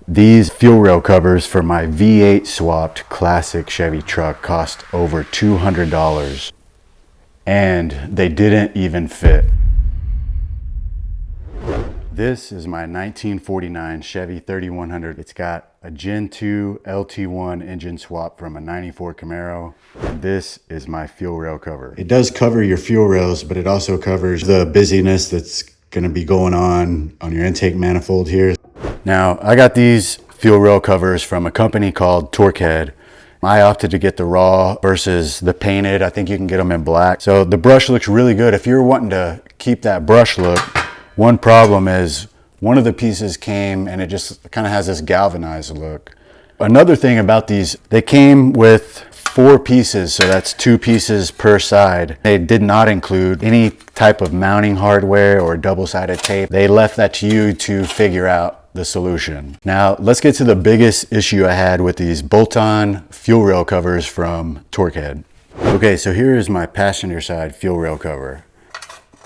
These fuel rail covers for my V8 swapped classic Chevy truck cost over $200, and they didn't even fit. This is my 1949 Chevy 3100. It's got a Gen 2 LT1 engine swap from a 94 Camaro. This is my fuel rail cover. It does cover your fuel rails, but it also covers the busyness that's gonna be going on your intake manifold here. Now, I got these fuel rail covers from a company called Torquehead. I opted to get the raw versus the painted. I think you can get them in black. So the brush looks really good. If you're wanting to keep that brush look, one problem is one of the pieces came and it just kind of has this galvanized look. Another thing about these, they came with 4 pieces, so that's 2 pieces per side. They did not include any type of mounting hardware or double-sided tape. They left that to you to figure out the solution. Now let's get to the biggest issue I had with these bolt-on fuel rail covers from Torquehead. Okay, so here is my passenger side fuel rail cover.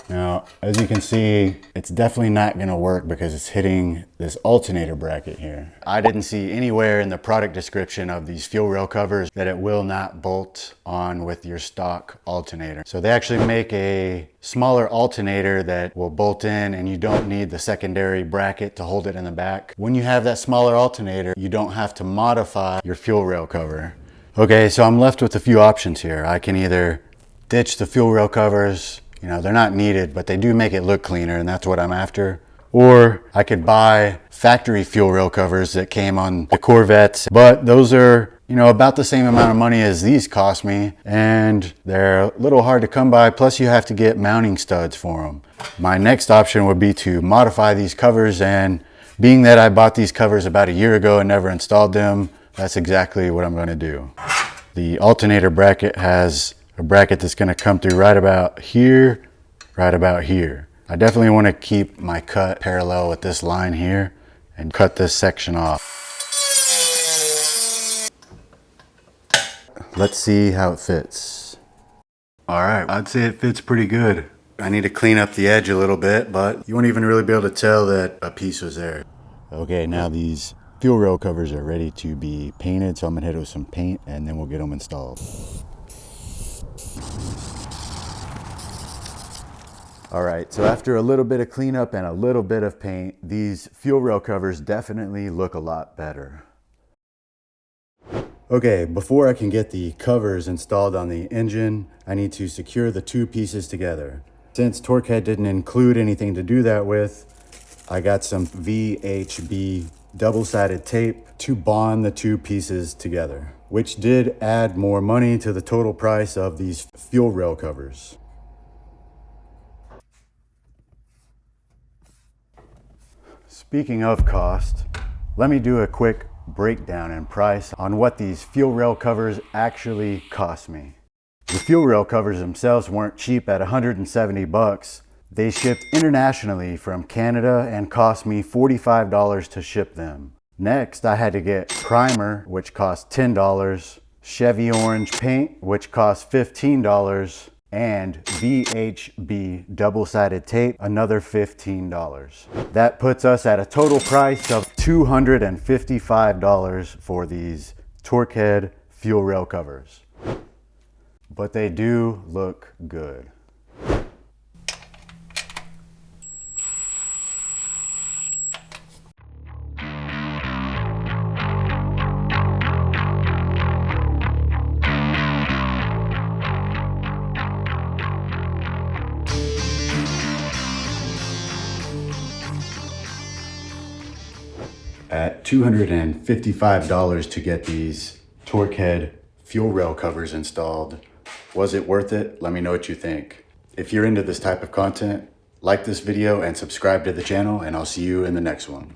Now, as you can see, it's definitely not gonna work because it's hitting this alternator bracket here. I didn't see anywhere in the product description of these fuel rail covers that it will not bolt on with your stock alternator. So they actually make a smaller alternator that will bolt in and you don't need the secondary bracket to hold it in the back. When you have that smaller alternator, you don't have to modify your fuel rail cover. Okay, so I'm left with a few options here. I can either ditch the fuel rail covers. You know, they're not needed, but they do make it look cleaner, and that's what I'm after. Or I could buy factory fuel rail covers that came on the Corvettes, but those are, you know, about the same amount of money as these cost me, and they're a little hard to come by, plus you have to get mounting studs for them. My next option would be to modify these covers, and being that I bought these covers about a year ago and never installed them, that's exactly what I'm gonna do. The alternator bracket has a bracket that's going to come through right about here, right about here. I definitely want to keep my cut parallel with this line here and cut this section off. Let's see how it fits. All right, I'd say it fits pretty good. I need to clean up the edge a little bit, but you won't even really be able to tell that a piece was there. Okay, now these fuel rail covers are ready to be painted, so I'm gonna hit it with some paint and then we'll get them installed. All right, so after a little bit of cleanup and a little bit of paint, these fuel rail covers definitely look a lot better. Okay, before I can get the covers installed on the engine, I need to secure the 2 pieces together. Since Torquehead didn't include anything to do that with, I got some VHB double-sided tape to bond the 2 pieces together, which did add more money to the total price of these fuel rail covers. Speaking of cost, let me do a quick breakdown in price on what these fuel rail covers actually cost me. The fuel rail covers themselves weren't cheap at 170 bucks. They shipped internationally from Canada and cost me $45 to ship them. Next, I had to get primer, which cost $10, Chevy orange paint, which cost $15, and VHB double-sided tape, another $15. That puts us at a total price of $255 for these Torquehead fuel rail covers. But they do look good. At $255 to get these Torquehead fuel rail covers installed. Was it worth it? Let me know what you think. If you're into this type of content, like this video and subscribe to the channel, and I'll see you in the next one.